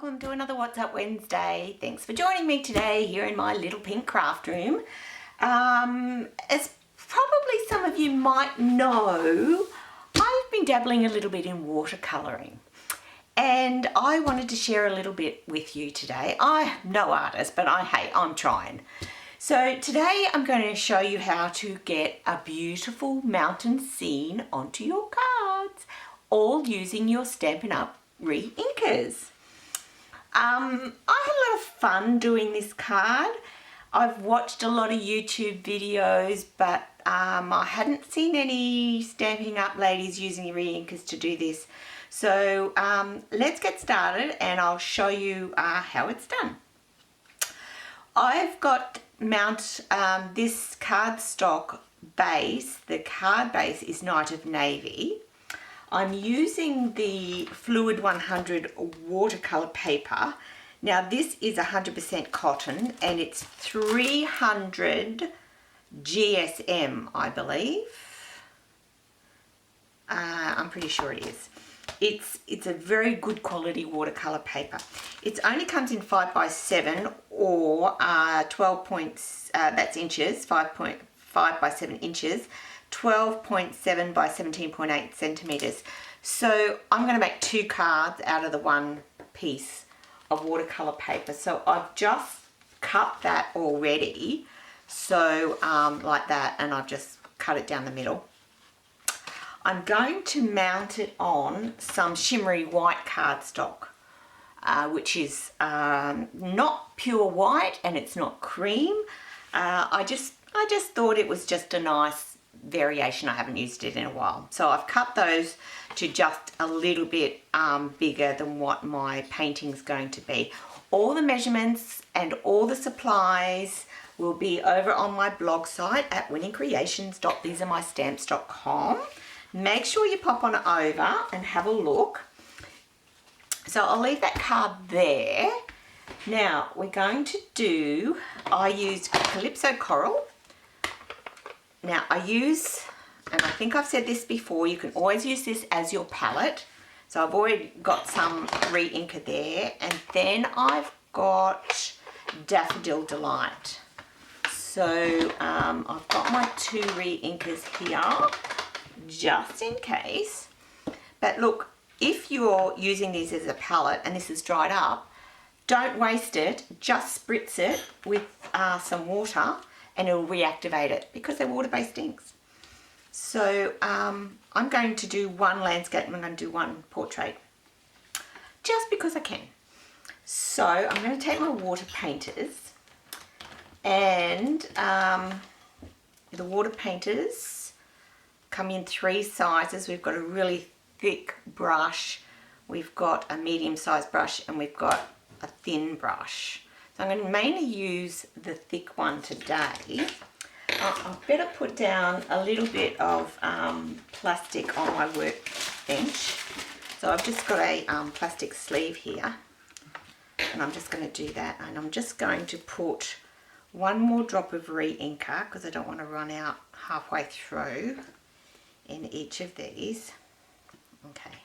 welcome to another What's Up Wednesday. Thanks for joining me today here in my little pink craft room. As probably some of you might know, I've been dabbling a little bit in watercolouring and I wanted to share a little bit with you today. I'm no artist, but I'm trying. So today I'm going to show you how to get a beautiful mountain scene onto your cards, all using your Stampin' Up! Re-inkers. I had a lot of fun doing this card. I've watched a lot of YouTube videos, but I hadn't seen any Stampin' Up! Ladies using re-inkers to do this. So let's get started and I'll show you how it's done. I've got this cardstock base. The card base is Night of Navy. I'm using the Fluid 100 watercolor paper. Now this is 100% cotton and it's 300 GSM, I believe. I'm pretty sure it is. It's a very good quality watercolor paper. It only comes in 5x7 or 12 points, that's inches, 5.5 by 7 inches. 12.7 by 17.8 centimeters. So I'm going to make 2 cards out of the one piece of watercolor paper. So I've just cut that already. So like that, and I've just cut it down the middle. I'm going to mount it on some shimmery white cardstock, which is not pure white and it's not cream. I just thought it was just a nice variation. I haven't used it in a while, so I've cut those to just a little bit bigger than what my painting's going to be. All the measurements and all the supplies will be over on my blog site at winningcreations.thesearemystamps.com. Make sure you pop on over and have a look. So I'll leave that card there. Now we're going to do, I used Calypso Coral. Now I use, and I think I've said this before, you can always use this as your palette. So I've already got some re-inker there, and then I've got Daffodil Delight. So I've got my 2 re-inkers here, just in case. But look, if you're using these as a palette and this is dried up, don't waste it, just spritz it with some water and it'll reactivate it because they're water-based inks. So I'm going to do one landscape and I'm going to do one portrait just because I can. So I'm going to take my water painters, and the water painters come in 3 sizes. We've got a really thick brush, we've got a medium-sized brush, and we've got a thin brush. So I'm going to mainly use the thick one today. I better put down a little bit of plastic on my workbench. So I've just got a plastic sleeve here, and I'm just going to do that. And I'm just going to put one more drop of re-inker because I don't want to run out halfway through in each of these. Okay.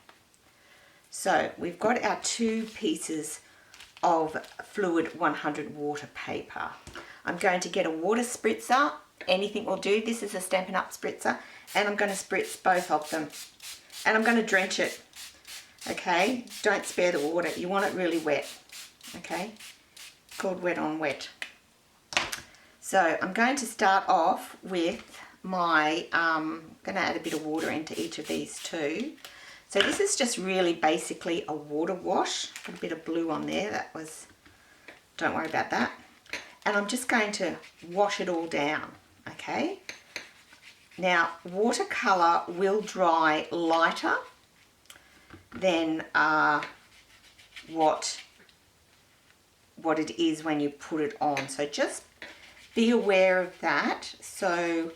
So we've got our 2 pieces of Fluid 100 water paper. I'm going to get a water spritzer. Anything will do. This is a Stampin' Up! Spritzer, and I'm going to spritz both of them, and I'm going to drench it. Okay, don't spare the water, you want it really wet. Okay, it's called wet on wet. So I'm going to start off with my I'm going to add a bit of water into each of these 2. So this is just really basically a water wash. Put a bit of blue on there, don't worry about that. And I'm just going to wash it all down, okay? Now, watercolor will dry lighter than what it is when you put it on. So just be aware of that. So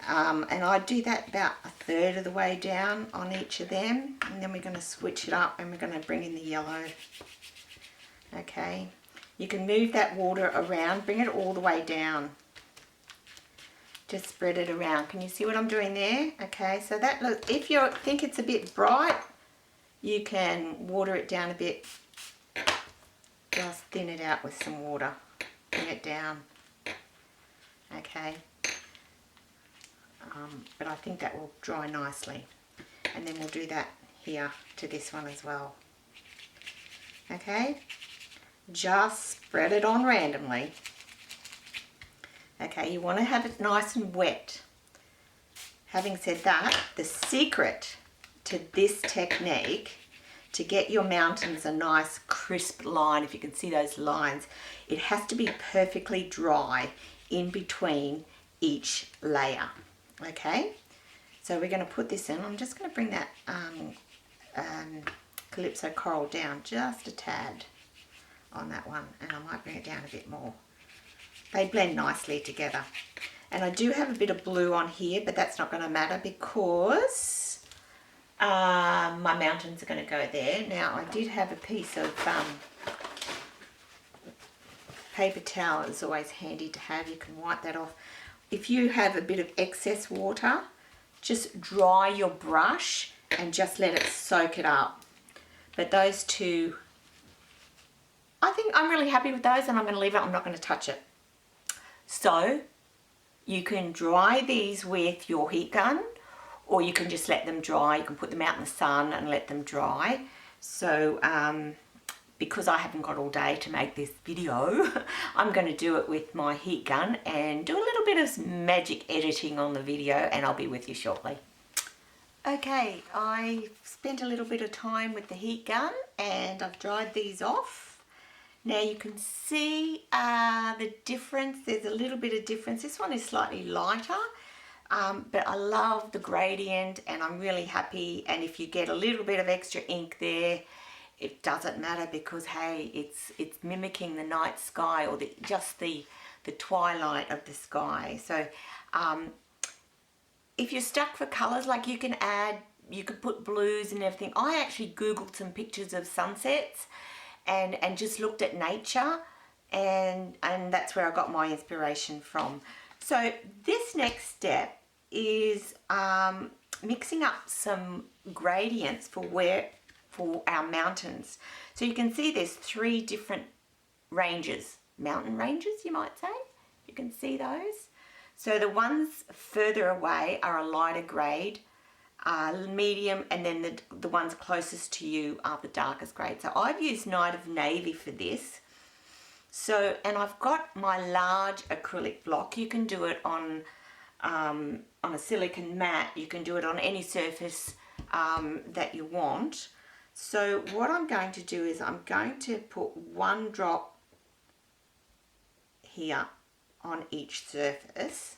and I do that about 1/3 of the way down on each of them, and then we're going to switch it up and we're going to bring in the yellow. Okay, you can move that water around, bring it all the way down, just spread it around. Can you see what I'm doing there? Okay, so that look, if you think it's a bit bright, you can water it down a bit just thin it out with some water. Thin it down. Okay. But I think that will dry nicely. And then we'll do that here to this one as well. Okay. Just spread it on randomly. Okay, you want to have it nice and wet. Having said that, the secret to this technique, to get your mountains a nice crisp line, if you can see those lines, it has to be perfectly dry in between each layer. Okay, so we're going to put this in. I'm just going to bring that Calypso Coral down just a tad on that one, and I might bring it down a bit more. They blend nicely together. And I do have a bit of blue on here, but that's not going to matter because my mountains are going to go there. Now, I did have a piece of paper towel. It's always handy to have. You can wipe that off. If you have a bit of excess water, just dry your brush and just let it soak it up. But those two, I think I'm really happy with those, and I'm going to leave it. I'm not going to touch it. So you can dry these with your heat gun, or you can just let them dry. You can put them out in the sun and let them dry. So because I haven't got all day to make this video, I'm going to do it with my heat gun and do a little bit of magic editing on the video, and I'll be with you shortly. Okay, I spent a little bit of time with the heat gun and I've dried these off. Now you can see the difference. There's a little bit of difference. This one is slightly lighter, but I love the gradient and I'm really happy. And if you get a little bit of extra ink there, it doesn't matter because, hey, it's mimicking the night sky, or just the twilight of the sky. So if you're stuck for colours, like you could put blues and everything. I actually Googled some pictures of sunsets and just looked at nature, and that's where I got my inspiration from. So this next step is mixing up some gradients for our mountains. So you can see there's 3 different ranges, mountain ranges you might say. You can see those. So the ones further away are a lighter grade, medium, and then the ones closest to you are the darkest grade. So I've used Night of Navy for this. So, and I've got my large acrylic block. You can do it on a silicone mat. You can do it on any surface that you want. So what I'm going to do is I'm going to put 1 drop here on each surface.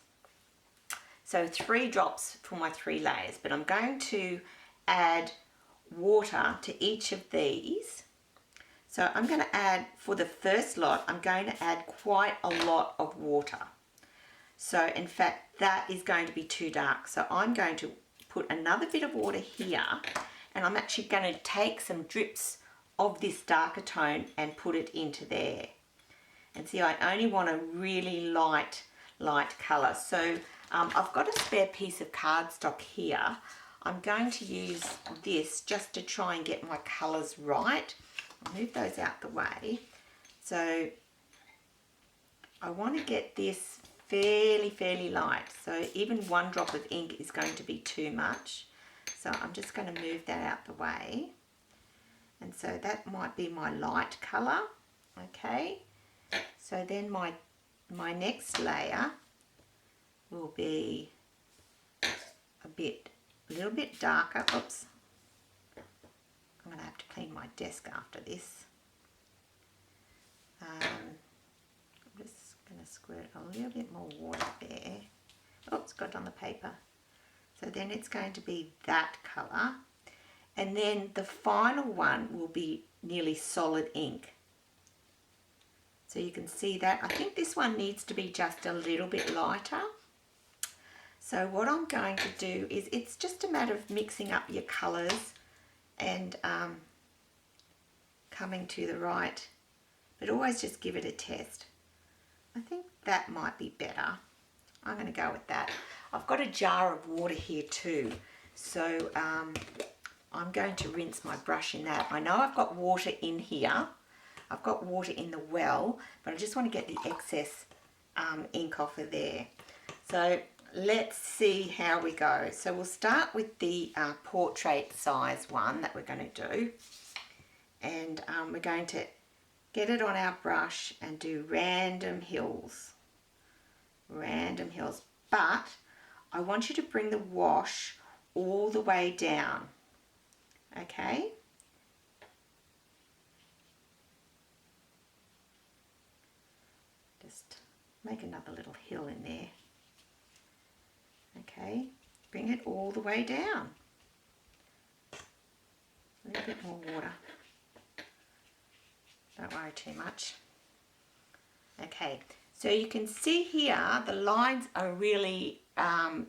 So 3 drops for my 3 layers, but I'm going to add water to each of these. So I'm going to add, for the first lot, I'm going to add quite a lot of water. So in fact, that is going to be too dark. So I'm going to put another bit of water here, and I'm actually going to take some drips of this darker tone and put it into there. And see, I only want a really light colour. So I've got a spare piece of cardstock here. I'm going to use this just to try and get my colours right. I'll move those out the way. So I want to get this fairly light. So even 1 drop of ink is going to be too much. So I'm just going to move that out the way. And so that might be my light colour. Okay. So then my next layer will be a little bit darker. Oops. I'm going to have to clean my desk after this. I'm just going to squirt a little bit more water there. Oops, got it on the paper. So then it's going to be that colour. And then the final one will be nearly solid ink. So you can see that. I think this one needs to be just a little bit lighter. So what I'm going to do is, it's just a matter of mixing up your colours and coming to the right, but always just give it a test. I think that might be better. I'm going to go with that. I've got a jar of water here too, so I'm going to rinse my brush in that. I know I've got water in here, I've got water in the well, but I just want to get the excess ink off of there. So let's see how we go. So we'll start with the portrait size one that we're going to do. And we're going to get it on our brush and do random hills. Random hills. But I want you to bring the wash all the way down. Okay? Just make another little hill in there. Okay, bring it all the way down. A little bit more water. Don't worry too much. Okay, so you can see here the lines are really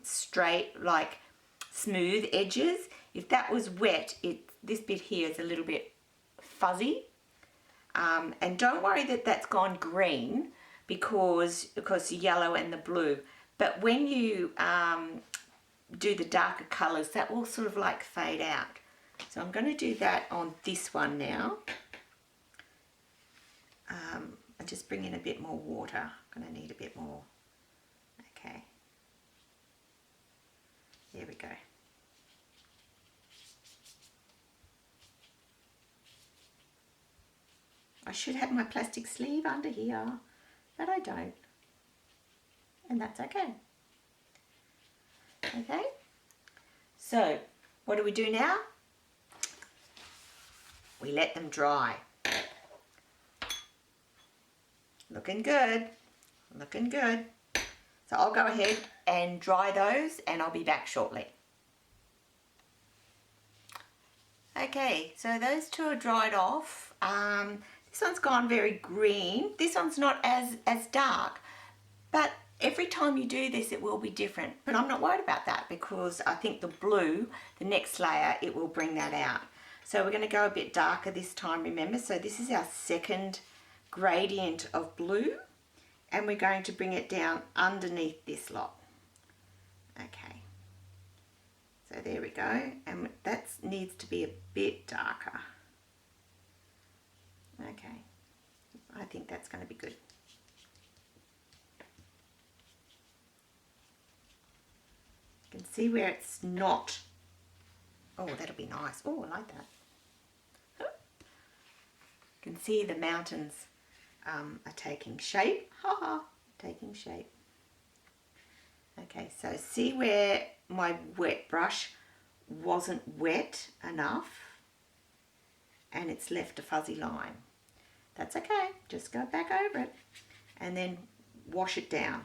straight, like smooth edges. If that was wet, this bit here is a little bit fuzzy. And don't worry that that's gone green because the yellow and the blue. But when you do the darker colours, that will sort of like fade out. So I'm going to do that on this one now. And just bring in a bit more water. I'm going to need a bit more. Okay. There we go. I should have my plastic sleeve under here, but I don't. And that's okay. Okay, so what do we do now? We let them dry. Looking good, looking good. So I'll go ahead and dry those and I'll be back shortly. Okay, so those two are dried off. This one's gone very green. This one's not as dark, but every time you do this, it will be different. But I'm not worried about that because I think the blue, the next layer, it will bring that out. So we're going to go a bit darker this time, remember. So this is our second gradient of blue. And we're going to bring it down underneath this lot. Okay. So there we go. And that needs to be a bit darker. Okay. I think that's going to be good. You can see where it's not. Oh, that'll be nice. Oh, I like that. You can see the mountains are taking shape. Ha ha, taking shape. Okay, so see where my wet brush wasn't wet enough and it's left a fuzzy line. That's okay, just go back over it and then wash it down.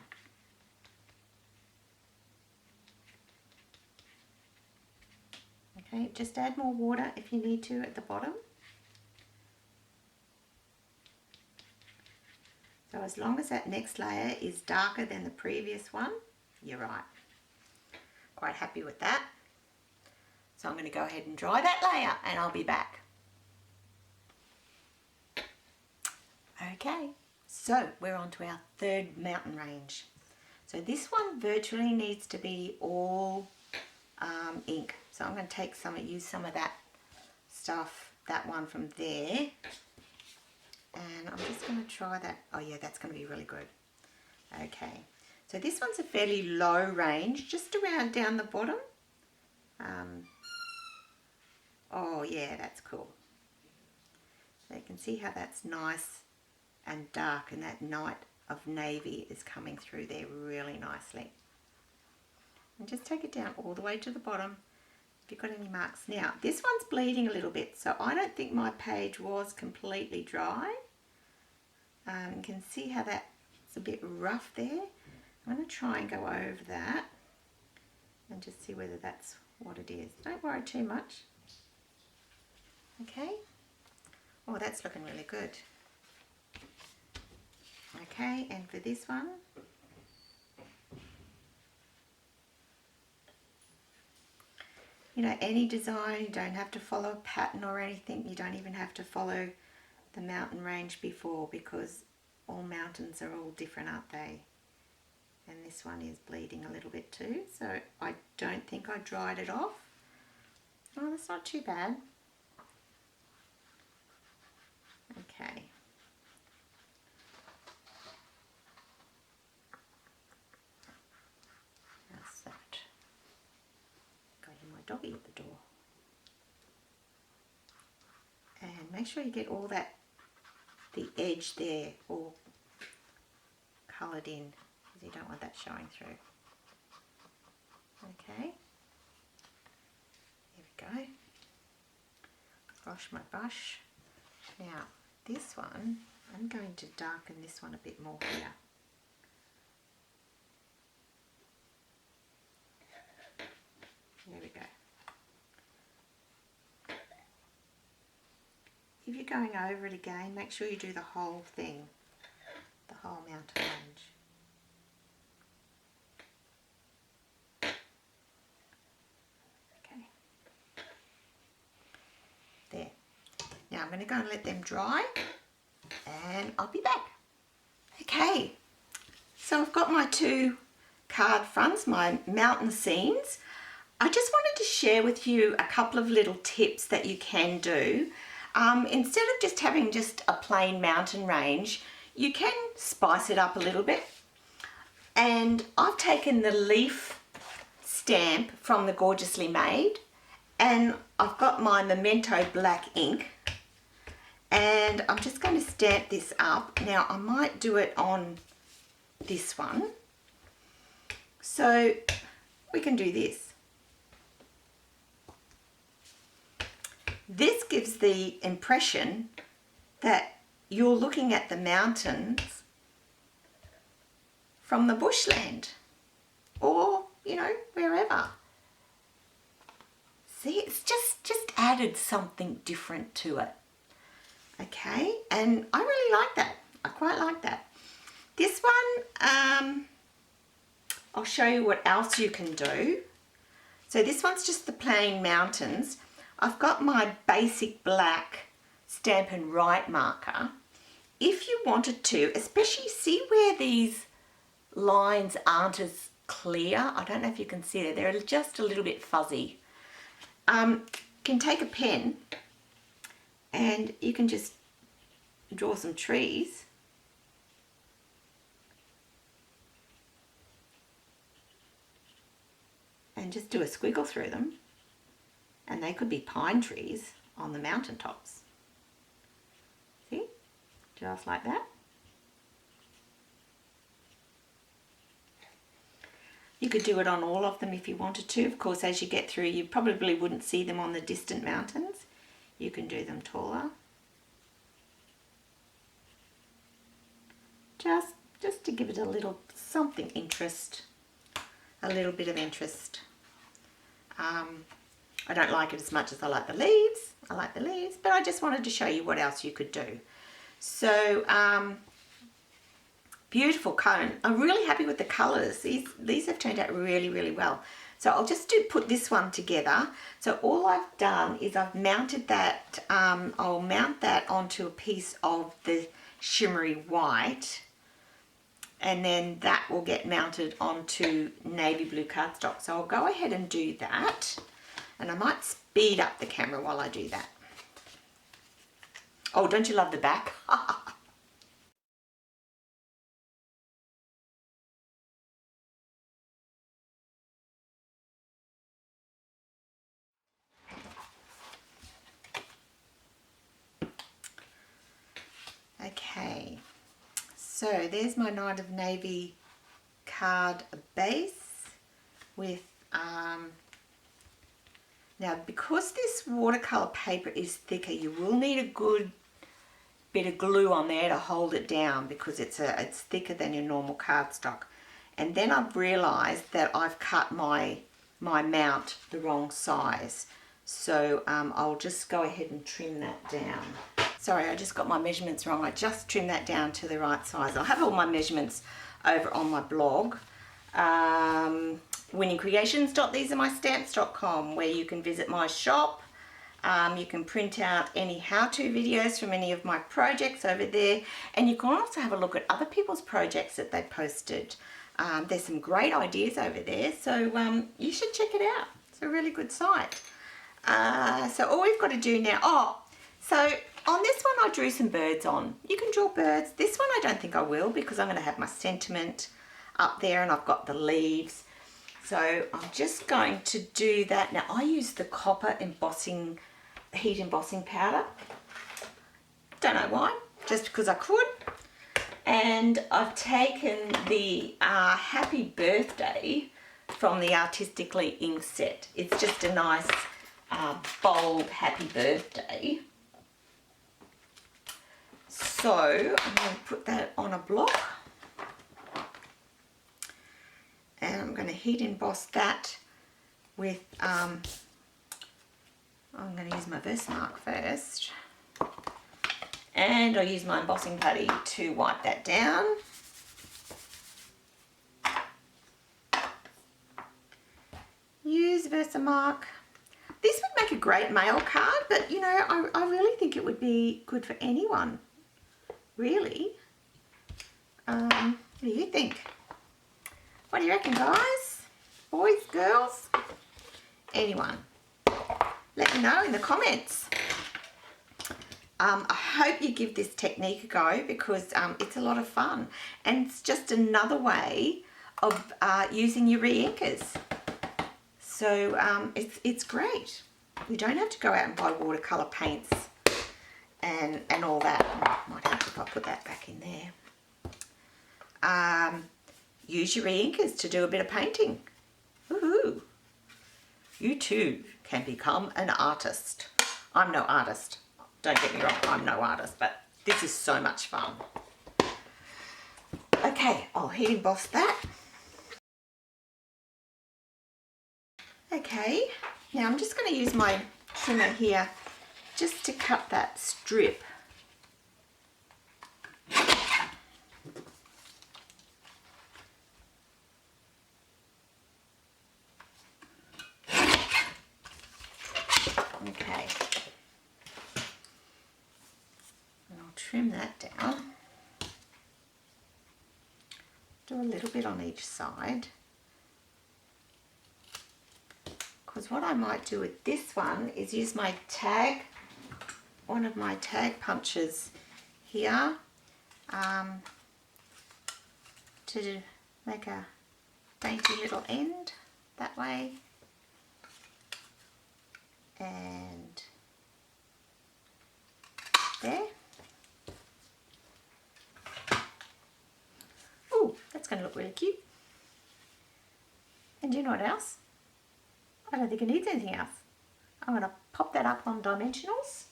Okay, just add more water if you need to at the bottom. So as long as that next layer is darker than the previous one, you're right. Quite happy with that. So I'm going to go ahead and dry that layer and I'll be back. Okay, so we're on to our third mountain range. So this one virtually needs to be all ink. So I'm going to use some of that stuff, that one from there. And I'm just going to try that. Oh yeah, that's going to be really good. Okay, so this one's a fairly low range, just around down the bottom. Oh yeah, that's cool. So you can see how that's nice and dark, and that night of navy is coming through there really nicely. And just take it down all the way to the bottom if you've got any marks. Now, this one's bleeding a little bit, so I don't think my page was completely dry. You can see how that's a bit rough there. I'm going to try and go over that and just see whether that's what it is. Don't worry too much. Okay. Oh, that's looking really good. Okay, and for this one, you know, any design, you don't have to follow a pattern or anything. You don't even have to follow the mountain range before, because all mountains are all different, aren't they? And this one is bleeding a little bit too, so I don't think I dried it off. Oh, that's not too bad. Okay, doggy at the door. And make sure you get all that, the edge there, all coloured in, because you don't want that showing through. Okay, there we go. Brush my brush. Now this one, I'm going to darken this one a bit more here. There we go. If you're going over it again, make sure you do the whole thing, the whole mountain range. Okay. There. Now I'm going to go and let them dry and I'll be back. Okay, so I've got my two card fronts, my mountain scenes. I just wanted to share with you a couple of little tips that you can do. Instead of just having just a plain mountain range, you can spice it up a little bit. And I've taken the leaf stamp from the Gorgeously Made, and I've got my Memento black ink, and I'm just going to stamp this up. Now I might do it on this one. So we can do this. This gives the impression that you're looking at the mountains from the bushland, or, you know, wherever. See, it's just added something different to it. Okay, and I really like that. I quite like that. This one, I'll show you what else you can do. So this one's just the plain mountains. I've got my basic black Stampin' Write marker. If you wanted to, especially see where these lines aren't as clear, I don't know if you can see it, they're just a little bit fuzzy. You can take a pen and you can just draw some trees. And just do a squiggle through them. And they could be pine trees on the mountaintops. See? Just like that. You could do it on all of them if you wanted to. Of course, as you get through, you probably wouldn't see them on the distant mountains. You can do them taller. Just to give it a little something interest. A little bit of interest. I don't like it as much as I like the leaves. I like the leaves, but I just wanted to show you what else you could do. So, beautiful cone. I'm really happy with the colours. These have turned out really, really well. So I'll just put this one together. So all I've done is I've mounted that, I'll mount that onto a piece of the shimmery white, and then that will get mounted onto navy blue cardstock. So I'll go ahead and do that. And I might speed up the camera while I do that. Oh, don't you love the back? Okay, so there's my Night of Navy card base with now, because this watercolour paper is thicker, you will need a good bit of glue on there to hold it down, because it's thicker than your normal cardstock. And then I've realised that I've cut my mount the wrong size. So I'll just go ahead and trim that down. Sorry, I just got my measurements wrong. I just trimmed that down to the right size. I'll have all my measurements over on my blog. winningcreations.thesearemystamps.com, where you can visit my shop. You can print out any how-to videos from any of my projects over there, and you can also have a look at other people's projects that they posted. There's some great ideas over there, so you should check it out. It's a really good site. So all we've got to do now, so on this one I drew some birds on. You can draw birds. This one I don't think I will, because I'm going to have my sentiment up there and I've got the leaves. So I'm just going to do that. Now I use the copper embossing, heat embossing powder. Don't know why, just because I could. And I've taken the Happy Birthday from the Artistically Ink set. It's just a nice bold Happy Birthday. So I'm going to put that on a block. And I'm going to heat emboss that with, I'm going to use my Versamark first. And I'll use my embossing putty to wipe that down. Use Versamark. This would make a great mail card, but you know, I really think it would be good for anyone. Really. What do you think? What do you reckon, guys? Boys, girls, anyone? Let me know in the comments. I hope you give this technique a go because it's a lot of fun. And it's just another way of using your re-inkers. So it's great. You don't have to go out and buy watercolour paints and all that. Might have if I put that back in there. Use your re-inkers to do a bit of painting. Woohoo! You too can become an artist. I'm no artist. Don't get me wrong, I'm no artist, but this is so much fun. Okay, I'll heat emboss that. Okay, now I'm just going to use my trimmer here just to cut that strip. Okay. And I'll trim that down. Do a little bit on each side. Because what I might do with this one is use my tag, one of my tag punches here, to make a dainty little end that way. And there. Oh, that's going to look really cute. And do you know what else? I don't think it needs anything else. I'm going to pop that up on dimensionals,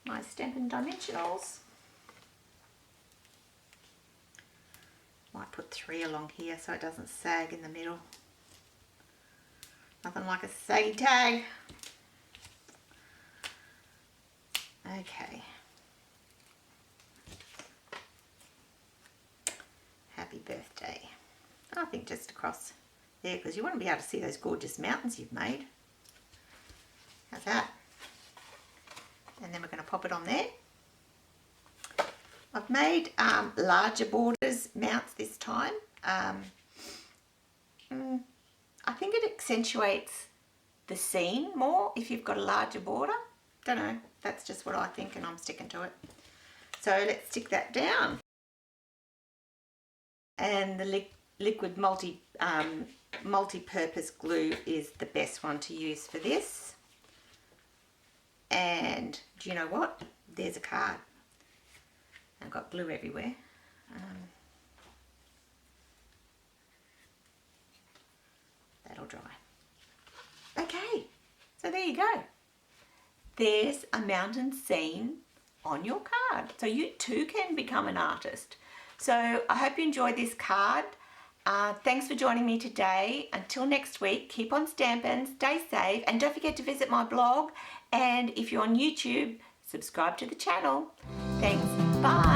my Stampin' Dimensionals. Might put 3 along here so it doesn't sag in the middle. Nothing like a saggy tag. Okay. Happy birthday. I think just across there, because you want to be able to see those gorgeous mountains you've made. How's that? And then we're going to pop it on there. I've made larger borders mounts this time. I think it accentuates the scene more if you've got a larger border. Don't know, that's just what I think and I'm sticking to it. So let's stick that down. And the liquid multi-purpose glue is the best one to use for this. And do you know what? There's a card. I've got glue everywhere. That'll dry. Okay, so there you go. There's a mountain scene on your card. So you too can become an artist. So I hope you enjoyed this card. Thanks for joining me today. Until next week, keep on stamping, stay safe, and don't forget to visit my blog. And if you're on YouTube, subscribe to the channel. Thanks. Bye.